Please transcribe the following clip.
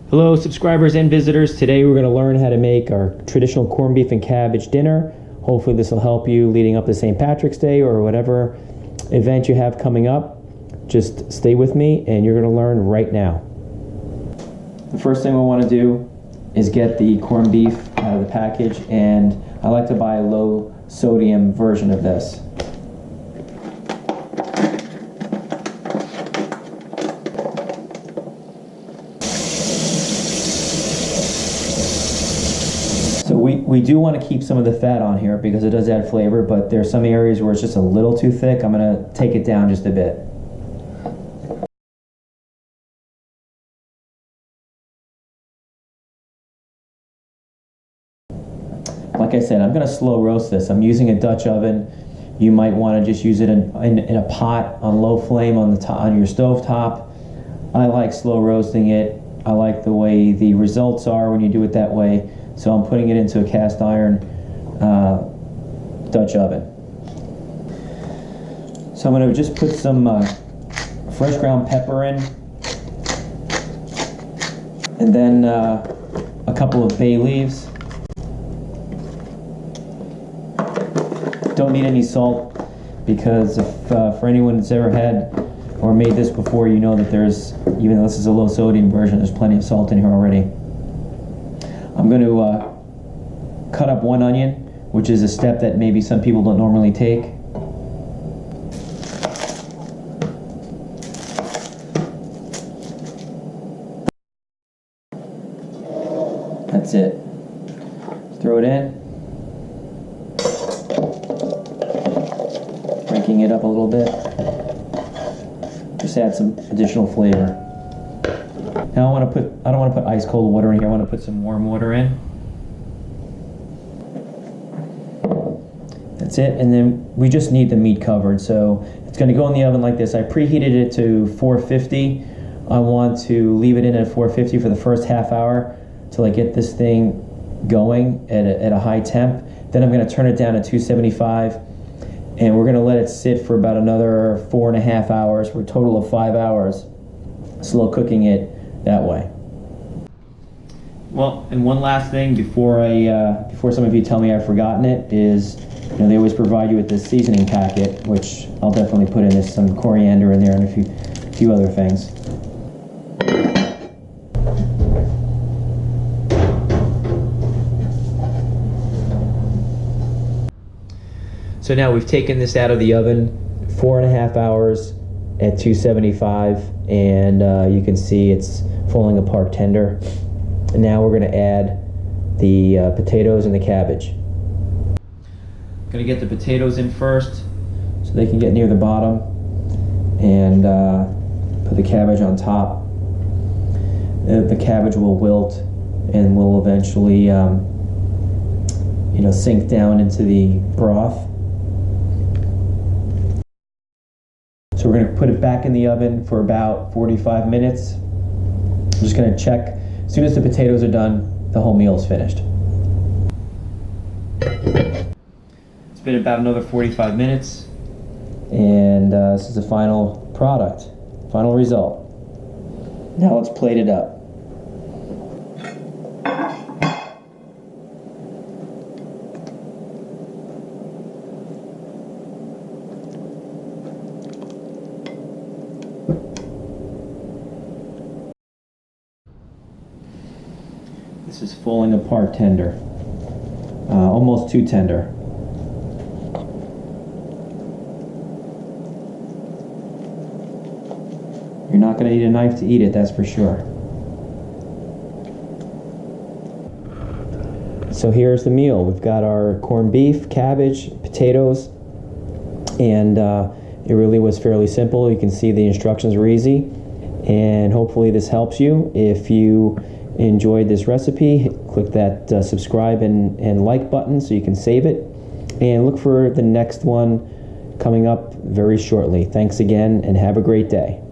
Hello subscribers and visitors. Today we're going to learn how to make our traditional corned beef and cabbage dinner. Hopefully this will help you leading up to St. Patrick's Day or whatever event you have coming up. Just stay with me and you're going to learn right now. The first thing we want to do is get the corned beef out of the package, and I like to buy a low sodium version of this. So we do want to keep some of the fat on here because it does add flavor, but there's some areas where it's just a little too thick. I'm going to take it down just a bit. Like I said, I'm going to slow roast this. I'm using a Dutch oven. You might want to just use it in a pot on low flame on your stove top. I like slow roasting it. I like the way the results are when you do it that way. So I'm putting it into a cast iron Dutch oven. So I'm going to just put some fresh ground pepper in, and then a couple of bay leaves. Don't need any salt because if for anyone that's ever had or made this before, you know that there's, even though this is a low sodium version, there's plenty of salt in here already. I'm going to cut up one onion, which is a step that maybe some people don't normally take. That's it. Throw it in. Breaking it up a little bit. Just add some additional flavor. Now I don't want to put ice cold water in here. I want to put some warm water in. That's it. And then we just need the meat covered. So it's going to go in the oven like this. I preheated it to 450. I want to leave it in at 450 for the first half hour till I get this thing going at a high temp. Then I'm going to turn it down to 275. And we're going to let it sit for about another 4.5 hours for a total of 5 hours, slow cooking it that way. Well, and one last thing before before some of you tell me I've forgotten it is, you know, they always provide you with this seasoning packet, which I'll definitely put in. There's some coriander in there and a few other things. So now we've taken this out of the oven, 4.5 hours at 275, and you can see it's falling apart tender. And now we're going to add the potatoes and the cabbage. I'm going to get the potatoes in first so they can get near the bottom, and put the cabbage on top. The cabbage will wilt and will eventually sink down into the broth. So we're going to put it back in the oven for about 45 minutes. I'm just going to check. As soon as the potatoes are done, the whole meal is finished. It's been about another 45 minutes, and this is the final product, final result. Now let's plate it up. This is falling apart tender, almost too tender. You're not going to need a knife to eat it, that's for sure. So here's the meal. We've got our corned beef, cabbage, potatoes, and it really was fairly simple. You can see the instructions were easy, and hopefully this helps you. If you enjoyed this recipe, click that subscribe and like button so you can save it, and look for the next one coming up very shortly. Thanks again and have a great day.